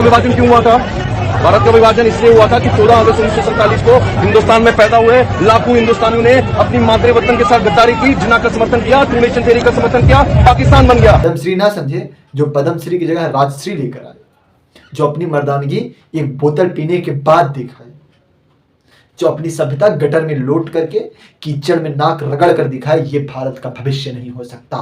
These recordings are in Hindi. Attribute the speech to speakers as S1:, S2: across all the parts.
S1: विभाजन क्यों हुआ था? भारत का विभाजन इसलिए हुआ था कि 14 अगस्त 1947 को हिंदुस्तान में पैदा हुए लाखों हिंदुस्तानियों ने अपनी मातृ वतन के साथ गद्दारी की, जिन्ना का समर्थन किया, टू नेशन थ्योरी का समर्थन किया, पाकिस्तान बन गया।
S2: पद्मश्री ना समझे जो पद्मश्री की जगह राजश्री लेकर आए, जो अपनी मर्दानगी एक बोतल पीने के बाद दिखाए, जो अपनी सभ्यता गटर में लोट करके कीचड़ में नाक रगड़ कर दिखाए, ये भारत का भविष्य नहीं हो सकता।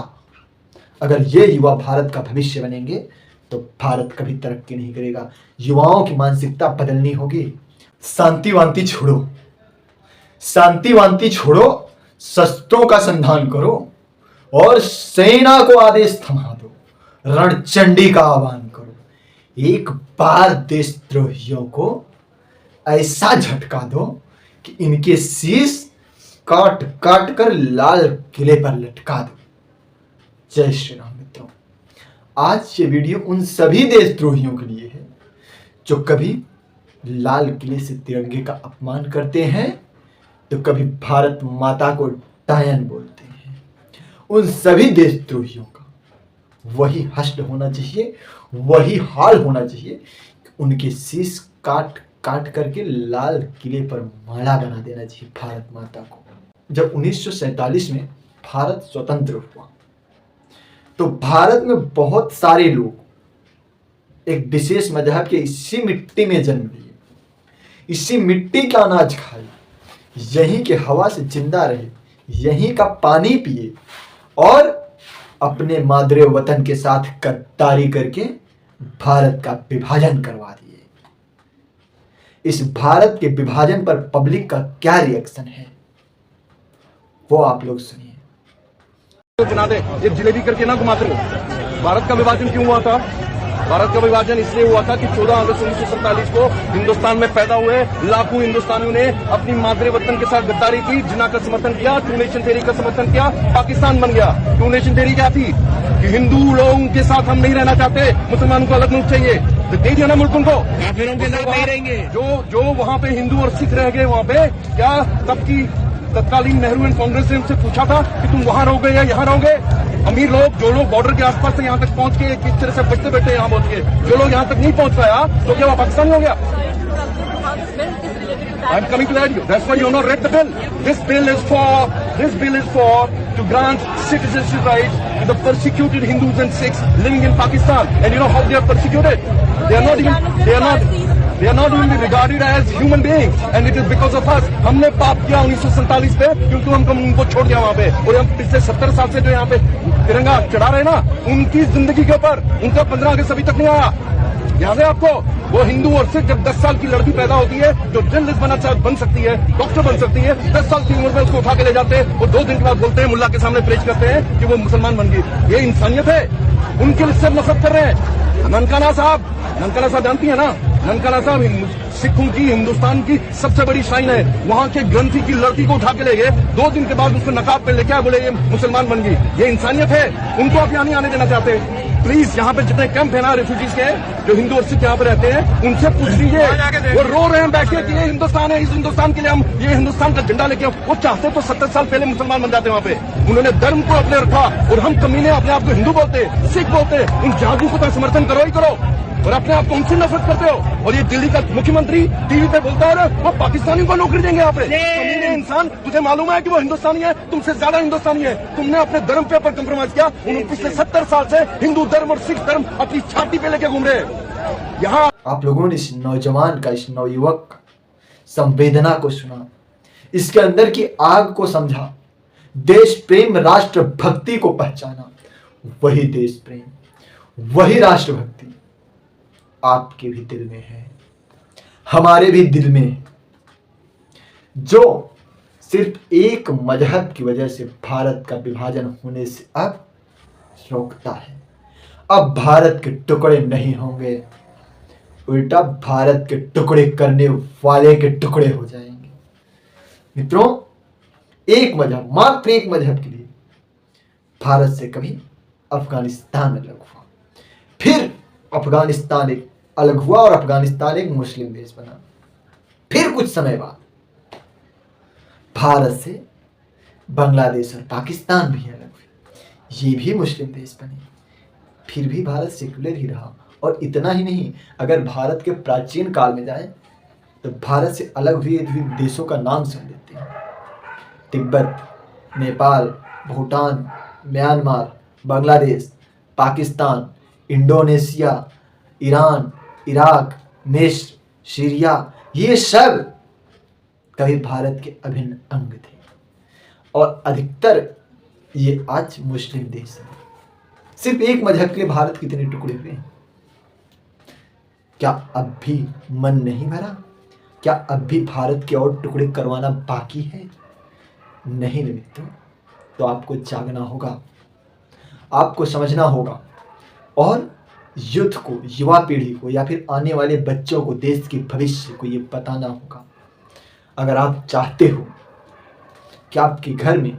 S2: अगर ये युवा भारत का भविष्य बनेंगे तो भारत कभी तरक्की नहीं करेगा। युवाओं की मानसिकता बदलनी होगी। शांति वांति छोड़ो, शांति वांति छोड़ो, शस्त्रों का संधान करो और सेना को आदेश थमा दो, रणचंडी का आह्वान करो। एक बार देशद्रोहियों को ऐसा झटका दो कि इनके शीश काट काट कर लाल किले पर लटका दो। जय श्री राम। मित्रों, आज ये वीडियो उन सभी देशद्रोहियों के लिए है जो कभी लाल किले से तिरंगे का अपमान करते हैं तो कभी भारत माता को डायन बोलते हैं। उन सभी देशद्रोहियों का वही हश्र होना चाहिए, वही हाल होना चाहिए कि उनके शीश काट काट करके लाल किले पर माला बना देना चाहिए भारत माता को। जब 1947 में भारत स्वतंत्र हुआ तो भारत में बहुत सारे लोग एक विशेष मजहब के इसी मिट्टी में जन्म लिए, इसी मिट्टी का अनाज खाए, यहीं के हवा से जिंदा रहे, यहीं का पानी पिए और अपने मादरे वतन के साथ गद्दारी करके भारत का विभाजन करवा दिए। इस भारत के विभाजन पर पब्लिक का क्या रिएक्शन है वो आप लोग सुनिए।
S1: बना दे, एक जिलेबी करके ना घुमाते रहो। भारत का विभाजन क्यों हुआ था? भारत का विभाजन इसलिए हुआ था कि 14 अगस्त 1947 को हिंदुस्तान में पैदा हुए लाखों हिंदुस्तानियों ने अपनी मातृ वतन के साथ गद्दारी की, जिन्ना का समर्थन किया, टू नेशन थ्योरी का समर्थन किया, पाकिस्तान बन गया। टू नेशन थ्योरी क्या थी? कि हिंदू लोगों के साथ हम नहीं रहना चाहते, मुसलमानों को अलग मुल्क चाहिए। तो दे दिया ना मुल्क उनको,
S3: काफिरों के साथ नहीं रहेंगे।
S1: जो वहां पे हिंदू और सिख रह गए, वहां पे क्या तब की तत्कालीन नेहरू एंड कांग्रेस ने उनसे पूछा था कि तुम वहां रहोगे या यहाँ रहोगे? अमीर लोग, जो लोग बॉर्डर के आसपास से यहाँ तक पहुंच के किस तरह से बचते बैठे यहाँ पहुंच के, जो लोग यहाँ तक नहीं पहुंच पाया तो क्या वो पाकिस्तानी हो गया? I'm coming to that. That's why you've not read the bill. This bill is for to grant citizenship rights to the persecuted Hindus and Sikhs living in Pakistan. And you know how they are persecuted? They are not even regarded as human beings. And it is because of us. हमने पाप किया 1947 पे, क्योंकि हम उनको छोड़ दिया वहाँ पे। और हम पिछले 70 साल से जो यहाँ पे तिरंगा चढ़ा रहे ना, उनकी जिंदगी के ऊपर उनका 15 अगस्त अभी तक नहीं आया। याद है आपको? वो हिंदू और सिख जब 10 साल की लड़की पैदा होती है जो जर्नलिस्ट बन सकती है, डॉक्टर बन सकती है, 10 साल की उम्र में उसको उठा के ले जाते हैं और 2 दिन के बाद बोलते हैं, मुल्ला के सामने प्रेज करते हैं कि वो मुसलमान बन गई। ये इंसानियत है? उनके लिए सब नफरत कर रहे हैं। ननकाना साहब जानती है ना? ननकाना साहब सिखों की, हिंदुस्तान की सबसे बड़ी शाइन है। वहां के ग्रंथी की लड़की को उठा के ले गए, 2 दिन के बाद उसको नकाब पे लेके आए, बोले ये मुसलमान बन गई। ये इंसानियत है? उनको आप यहाँ नहीं आने देना चाहते? प्लीज, यहाँ पे जितने कैंप है ना रेफ्यूजीज के, जो हिंदू और सिख यहाँ पे रहते हैं, उनसे पूछ लीजिए। वो रो रहे हैं बैठ के कि ये हिंदुस्तान है, इस हिंदुस्तान के लिए हम ये हिंदुस्तान का झंडा लेके, वो चाहते तो 70 साल पहले मुसलमान बन जाते वहाँ पे। उन्होंने धर्म को अपने रखा और हम कमीने अपने आप को हिंदू बोलते, सिख बोलते। उन जादू का समर्थन करो ही करो और अपने आप को उनसे नफरत करते हो। और ये दिल्ली का मुख्यमंत्री टीवी पे बोलता है वो पाकिस्तानी को नौकरी देंगे यहाँ पे। कमीने इंसान, तुझे मालूम है कि वो हिंदुस्तानी है, तुमसे ज्यादा हिंदुस्तानी है। तुमने अपने धर्म पे पर कंप्रोमाइज किया। उन्होंने पिछले 70 साल से हिंदू धर्म और सिख धर्म अपनी छाती पे लेके घूम रहे हैं। यहाँ
S2: आप लोगों ने इस नौजवान का, इस नवयुवक का संवेदना को सुना, इसके अंदर की आग को समझा, देश प्रेम, राष्ट्र भक्ति को पहचाना। वही देश प्रेम, वही राष्ट्र भक्ति आपके भी दिल में है, हमारे भी दिल में है, जो सिर्फ एक मजहब की वजह से भारत का विभाजन होने से अब रोकता है। अब भारत के टुकड़े नहीं होंगे, उल्टा भारत के टुकड़े करने वाले के टुकड़े हो जाएंगे। मित्रों, एक मजहब, मात्र एक मजहब के लिए भारत से कभी अफगानिस्तान अलग हुआ, फिर अफगानिस्तान एक अलग हुआ और अफगानिस्तान एक मुस्लिम देश बना। फिर कुछ समय बाद भारत से बांग्लादेश और पाकिस्तान भी अलग हुए, ये भी मुस्लिम देश बने। फिर भी भारत सेक्युलर ही रहा और इतना ही नहीं, अगर भारत के प्राचीन काल में जाएं तो भारत से अलग हुए देशों का नाम सुन लेते हैं। Tibet, Nepal, Bhutan, Myanmar, Bangladesh, Pakistan, Indonesia, Iran, Iraq, मिस्र, सीरिया, ये सब कभी भारत के अभिन्न अंग थे और अधिकतर ये आज मुस्लिम देश हैं। सिर्फ एक मजहब के लिए भारत कितने टुकड़े हुए हैं? क्या अब भी मन नहीं भरा? क्या अब भी भारत के और टुकड़े करवाना बाकी है? नहीं मित्रों, तो आपको जागना होगा, आपको समझना होगा और युद्ध को, युवा पीढ़ी को या फिर आने वाले बच्चों को, देश के भविष्य को ये बताना होगा। अगर आप चाहते हो कि आपके घर में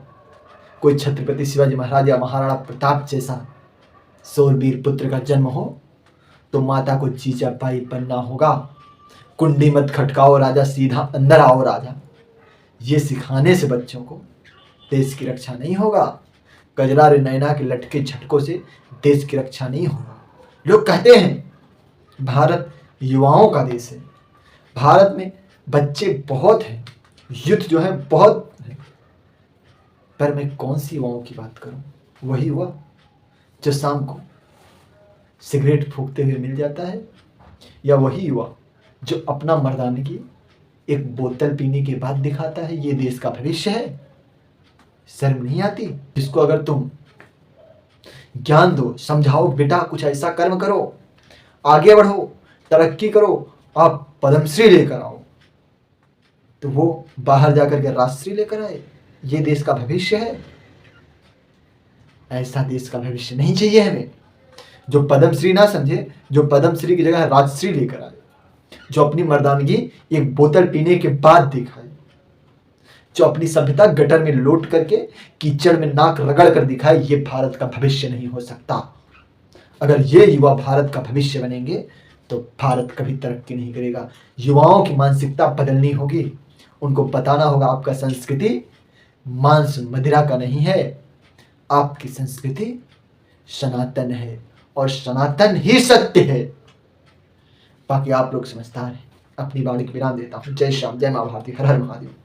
S2: कोई छत्रपति शिवाजी महाराज या महाराणा प्रताप जैसा शूरवीर पुत्र का जन्म हो, तो माता को जीजाबाई बनना होगा। कुंडी मत खटकाओ राजा, सीधा अंदर आओ राजा, ये सिखाने से बच्चों को देश की रक्षा नहीं होगा। गजरा रे नैना के लटके झटकों से देश की रक्षा नहीं होगा। लोग कहते हैं भारत युवाओं का देश है, भारत में बच्चे बहुत हैं, युद्ध जो है बहुत है, पर मैं कौन सी युवाओं की बात करूं? वही युवा जो शाम को सिगरेट फूंकते हुए मिल जाता है, या वही युवा जो अपना मर्दानगी एक बोतल पीने के बाद दिखाता है ये देश का भविष्य है? शर्म नहीं आती? जिसको अगर तुम ज्ञान दो, समझाओ, बेटा कुछ ऐसा कर्म करो, आगे बढ़ो, तरक्की करो, आप पद्मश्री लेकर आओ, तो वो बाहर जाकर के राजश्री लेकर आए, ये देश का भविष्य है? ऐसा देश का भविष्य नहीं चाहिए हमें। जो पद्मश्री ना समझे, जो पद्मश्री की जगह राजश्री लेकर आए, जो अपनी मर्दानगी एक बोतल पीने के बाद दिखाए, जो अपनी सभ्यता गटर में लोट करके कीचड़ में नाक रगड़ कर दिखाए, ये भारत का भविष्य नहीं हो सकता। अगर ये युवा भारत का भविष्य बनेंगे तो भारत कभी तरक्की नहीं करेगा। युवाओं की मानसिकता बदलनी होगी, उनको बताना होगा आपका संस्कृति मांस मदिरा का नहीं है, आपकी संस्कृति सनातन है और सनातन ही सत्य है। बाकी आप लोग समझदार हैं। अपनी वाणी को विराम देता हूँ। जय श्याम, जय मां भारती, हर हर महादेव।